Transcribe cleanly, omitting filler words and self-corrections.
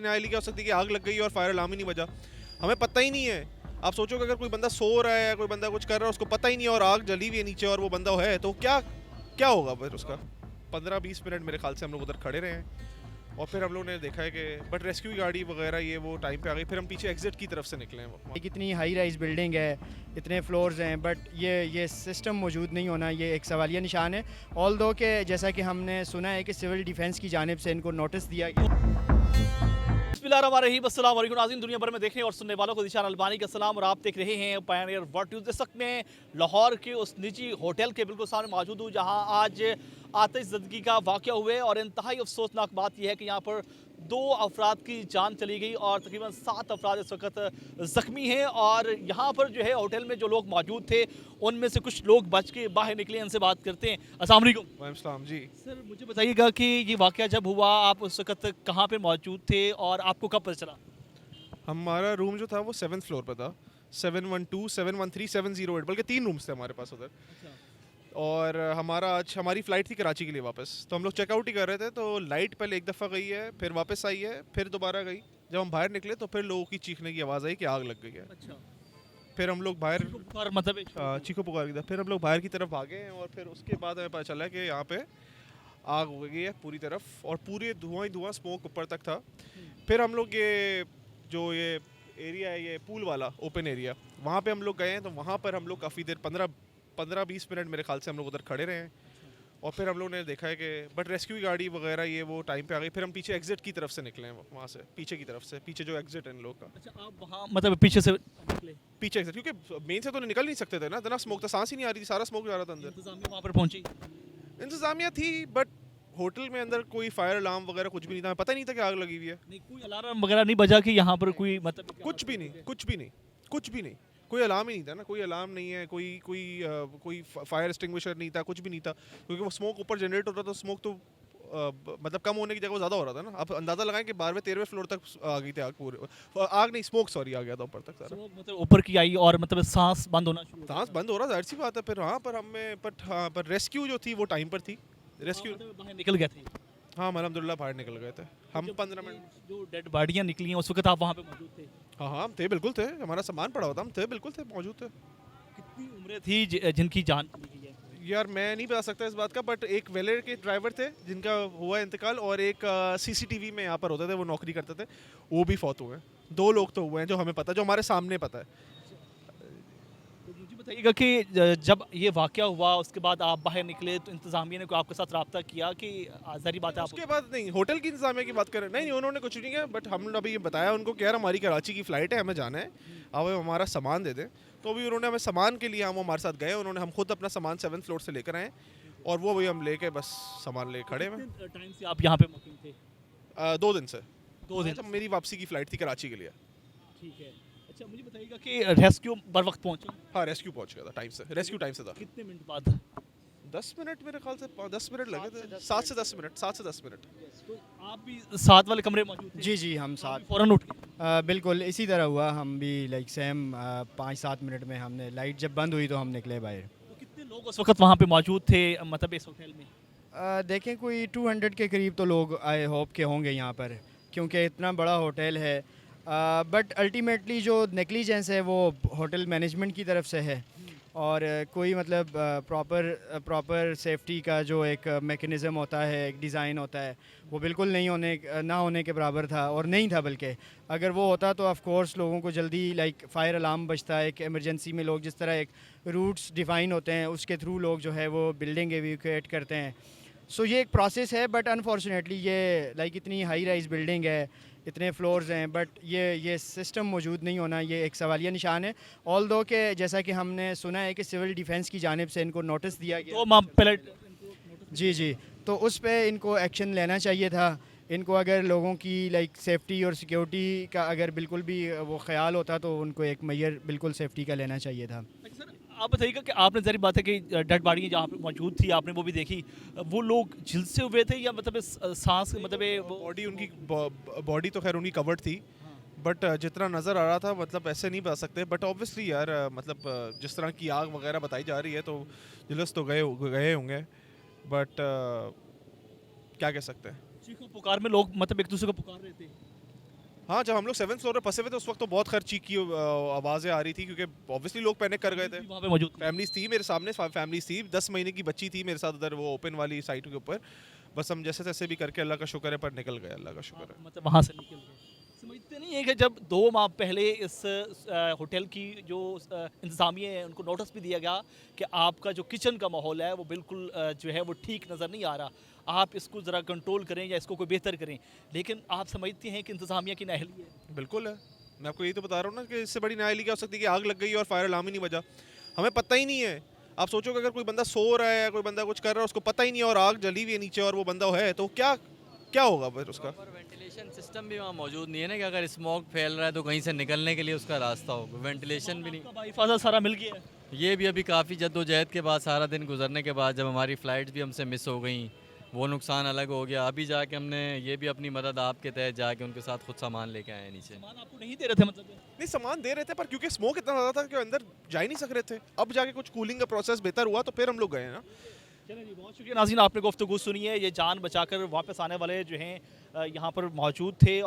नाली क्या हो सकती है कि आग लग गई और फायर अलार्म ही नहीं बजा, हमें पता ही नहीं है। आप सोचो कि अगर कोई बंदा सो रहा है, कोई बंदा कुछ कर रहा है, उसको पता ही नहीं है और आग जली हुई है नीचे और वो बंदा है, तो क्या क्या होगा फिर उसका। 15-20 मिनट मेरे ख्याल से हम लोग उधर खड़े रहे हैं और फिर हम लोग ने देखा है कि बट रेस्क्यू गाड़ी वगैरह ये वो टाइम पे आ गई, फिर हम पीछे एग्जिट की तरफ से निकले हैं। एक इतनी हाई राइज बिल्डिंग है, इतने फ्लोर्स हैं, बट ये सिस्टम मौजूद नहीं होना ये एक सवालिया निशान है। ऑल दो के जैसा कि हमने सुना है कि सिविल डिफेंस की जानिब से इनको नोटिस दिया गया। बिस्मिल्लाहिर्रहमानिर्रहीम, अस्सलाम वालेकुम नाज़रीन, दुनिया भर में देखने और सुनने वालों को दिशान अल्बानी का सलाम। और आप देख रहे हैं पायनियर वर्ल्ड न्यूज़। इस वक्त में लाहौर के उस निजी होटल के बिल्कुल सामने मौजूद हूँ जहाँ आज आतिशज़दगी का वाक़या हुआ है और इंतहाई अफसोसनाक बात यह है कि यहाँ पर 2 अफराद की जान चली गई और तकरीबन 7 अफराद इस वक्त ज़ख्मी हैं। और यहाँ पर जो है होटल में जो लोग मौजूद थे उनमें से कुछ लोग बच के बाहर निकले, उनसे बात करते हैं। अस्सलाम वालेकुम। वालेकुम जी। सर मुझे बताइएगा कि ये वाक़या जब हुआ आप उस वक्त कहाँ पे मौजूद थे और आपको कब पता चला? हमारा रूम जो था वो 7th फ्लोर पर था, 712, 713, 708, बल्कि 3 रूम्स थे हमारे पास उधर। और हमारी फ़्लाइट थी कराची के लिए वापस, तो हम लोग चेकआउट ही कर रहे थे, तो लाइट पहले एक दफ़ा गई है, फिर वापस आई है, फिर दोबारा गई। जब हम बाहर निकले तो फिर लोगों की चीखने की आवाज़ आई कि आग लग गई है। अच्छा, फिर हम लोग बाहर और मतलब चीखो पुकार की तरफ, फिर हम लोग बाहर की तरफ भागे हैं और फिर उसके बाद हमें पता चला कि यहाँ पे आग हो गई है पूरी तरफ और पूरे धुआं ही धुआं, स्मोक ऊपर तक था। फिर हम लोग ये एरिया है, ये पूल वाला ओपन एरिया, वहाँ पे हम लोग गए हैं। तो वहाँ पर हम लोग काफ़ी देर 15-20 मिनट मेरे ख्याल से हम लोग उधर खड़े रहे हैं और फिर हम लोग ने देखा है कि बट रेस्क्यू गाड़ी वगैरह ये वो टाइम पे आ गई, फिर हम पीछे एग्जिट की तरफ से निकले हैं, वहाँ से पीछे की तरफ से, पीछे जो एग्जिट है इन लोग का, अच्छा, आप वहाँ मतलब पीछे से निकले? पीछे एग्जिट, क्योंकि मेन से तो निकल नहीं सकते थे ना, इतना स्मोक था, सांस ही नहीं आ रही थी, सारा स्मोक जा रहा था अंदर। इंतज़ामिया वहाँ पर पहुँची? इंतजामिया थी बट होटल में अंदर कोई फायर अलार्म वगैरह कुछ भी नहीं था, हमें पता नहीं था कि आग लगी हुई है। नहीं, कोई अलार्म वगैरह नहीं बजा कि यहाँ पर कोई मतलब कुछ भी नहीं, कुछ भी नहीं, कुछ भी नहीं, कोई अलार्म ही नहीं था ना, कोई अलार्म नहीं है, कोई फायर एक्सटिंग्विशर नहीं था, कुछ भी नहीं था, क्योंकि वो स्मोक ऊपर जनरेट हो रहा था। स्मोक तो मतलब कम होने की जगह वो ज़्यादा हो रहा था ना। आप अंदाज़ा लगाएं कि 12वें-13वें फ्लोर तक आ गई थी आग, पूरे आग नहीं, स्मोक सॉरी, आ गया था ऊपर तक सारा। स्मोक मतलब ऊपर की आई और मतलब सांस बंद होना शुरू हो गया। सांस बंद हो रहा, जाहिर सी बात है। फिर हाँ, पर हमें पर रेस्क्यू जो थी वो टाइम पर थी, रेस्क्यू। मतलब बाहर निकल गए थे? हाँ, अल्हम्दुलिल्लाह बाहर निकल गए थे हम। जब 15 ये मिनट जो डेड बॉडियाँ निकली हैं उस वक्त आप वहाँ पे मौजूद थे? हाँ हाँ, हम थे, बिल्कुल थे, हमारा सामान पड़ा हुआ था, हम थे, बिल्कुल थे, मौजूद थे। कितनी उम्रें थी जिनकी जान चली गई है? यार मैं नहीं बता सकता इस बात का, बट एक वेलर के ड्राइवर थे जिनका हुआ इंतकाल, और एक सीसीटीवी में यहाँ पर होते थे, वो नौकरी करते थे, वो भी फौत हुए हैं। 2 लोग तो हुए हैं जो हमें पता है, जो हमारे सामने पता है। तो मुझे बताइएगा कि जब ये वाक़या हुआ उसके बाद आप बाहर निकले तो इंतज़ामिया ने कोई आपके साथ रब्ता किया कि ज़ाहिर बात है आप उसके बाद नहीं, होटल की इंतजामिया की बात करें, नहीं उन्होंने कुछ नहीं किया, बट हमने अभी ये बताया उनको कि यार हमारी कराची की फ़्लाइट है, हमें जाना है, अब हमारा सामान दे दें। तो अभी उन्होंने हमें सामान के लिए, हम हमारे साथ गए, उन्होंने, हम खुद अपना सामान 7th फ्लोर से लेकर आए और वो वही हम लेके बस सामान ले खड़े हैं। कितने टाइम से आप यहाँ पे मुकीम थे? 2 दिन से, 2 दिन? जब मेरी वापसी की फ़्लाइट थी कराची के लिए। ठीक है। अच्छा, मुझे बताइएगा कि रेस्क्यू बर वक्त पहुँचा? हाँ, रेस्क्यू पहुंच गया था टाइम से, रेस्क्यू टाइम से था। कितने मिनट बाद? 10 मिनट मेरे ख्याल से, 10 मिनट लगे थे, 7 से 10 मिनट, 7 से 10 मिनट। तो आप भी साथ वाले कमरे में मौजूद थे? जी जी, हम आप साथ भी फ़ौरन उठ गए? बिल्कुल इसी तरह हुआ। हम भी लाइक सेम 5-7 मिनट में हमने लाइट जब बंद हुई तो हम निकले बाहर। तो कितने लोग उस वक्त वहाँ पे मौजूद थे मतलब इस होटल में? देखें कोई 200 के करीब तो लोग आई होप के होंगे यहाँ पर, क्योंकि इतना बड़ा होटल है। बट अल्टीमेटली जो नेग्लिजेंस है वो होटल मैनेजमेंट की तरफ से है और कोई मतलब प्रॉपर सेफ्टी का जो एक मेकनिज़म होता है, एक डिज़ाइन होता है, वो बिल्कुल ना होने के बराबर था और नहीं था। बल्कि अगर वो होता तो ऑफ कोर्स लोगों को जल्दी लाइक फायर अलार्म बजता है। एक इमरजेंसी में लोग जिस तरह एक रूट्स डिफ़ाइन होते हैं उसके थ्रू लोग जो है वो बिल्डिंग एवैक्यूएट करते हैं। सो ये एक प्रोसेस है, बट अनफॉर्चुनेटली ये लाइक इतनी हाई राइज बिल्डिंग है, इतने फ्लोर्स हैं, बट ये सिस्टम मौजूद नहीं होना ये एक सवालिया निशान है। ऑल दो के जैसा कि हमने सुना है कि सिविल डिफेंस की जानिब से इनको नोटिस दिया गया। तो माँ पहले जी जी, तो उस पे इनको एक्शन लेना चाहिए था। इनको अगर लोगों की लाइक सेफ्टी और सिक्योरिटी का अगर बिल्कुल भी वो ख्याल होता तो उनको एक मैयर बिल्कुल सेफ्टी का लेना चाहिए था। सर आप बताइएगा कि आपने ज़ाहिर बात है कि डेड बॉडी जहाँ पे मौजूद थी आपने वो भी देखी, वो लोग झिलसे हुए थे या मतलब सांस मतलब वो बॉडी उनकी, बॉडी तो खैर उनकी कवर्ड थी, बट जितना नज़र आ रहा था, मतलब ऐसे नहीं बता सकते, बट ऑब्वियसली यार मतलब जिस तरह की आग वगैरह बताई जा रही है तो जुलूस तो गए होंगे, बट क्या कह सकते हैं। चीखों पुकार में लोग मतलब एक दूसरे को पुकार रहे थे? हाँ, जब हम लोग 7th फ्लोर पे फंसे हुए थे उस वक्त तो बहुत खैर चीख की आवाज़ें आ रही थी, क्योंकि ऑब्वियसली लोग पैनिक कर गए थे। वहाँ पे मौजूद थे। फैमिलीज थी मेरे सामने, फैमिलीज थी, 10 महीने की बच्ची थी मेरे साथ उधर वो ओपन वाली साइट के ऊपर। बस हम जैसे तैसे भी करके, अल्लाह का शुक्र है, पर निकल गए, अल्लाह का शुक्र है। मतलब वहाँ से निकल गए। समझते नहीं है कि जब 2 माह पहले इस होटल की जो इंतज़ामिया है उनको नोटिस भी दिया गया कि आपका जो किचन का माहौल है वो बिल्कुल जो है वो ठीक नज़र नहीं आ रहा, आप इसको ज़रा कंट्रोल करें या इसको कोई बेहतर करें, लेकिन आप समझते हैं कि इंतज़ामिया की नाअहली है। बिल्कुल है, मैं आपको यही तो बता रहा हूँ ना कि इससे बड़ी नाअहली क्या हो सकती है कि आग लग गई और फायर अलार्म ही नहीं बजा। हमें पता ही नहीं है। आप सोचो कि अगर कोई बंदा सो रहा है, कोई बंदा कुछ कर रहा है, उसको पता ही नहीं है और आग जली हुई है नीचे और वो बंदा है, तो क्या क्या होगा फिर उसका? वेंटिलेशन सिस्टम भी वहाँ मौजूद नहीं है ना, कि अगर स्मोक फैल रहा है तो कहीं से निकलने के लिए उसका रास्ता हो, वेंटिलेशन भी नहीं। आपका हिफाजत सारा मिल गया है। ये भी अभी काफ़ी जद्दोजहद के बाद, सारा दिन गुजरने के बाद, जब हमारी फ़्लाइट्स भी हमसे मिस हो गई, वो नुकसान अलग हो गया। अभी जाके हमने ये भी अपनी मदद आपके तहत जाके उनके साथ खुद सामान लेके आए हैं नीचे। सामान आपको नहीं दे रहे थे मतलब? नहीं, सामान दे रहे थे पर क्योंकि स्मोक इतना ज़्यादा था कि अंदर जा ही नहीं सक रहे थे। अब जाके कुछ कूलिंग का प्रोसेस बेहतर हुआ तो फिर हम लोग गए ना। चलिए जी, बहुत शुक्रिया नाज़रीन, आपने गुफ्तगू सुनी है। ये जान बचाकर वापस आने वाले जो हैं यहाँ पर मौजूद थे।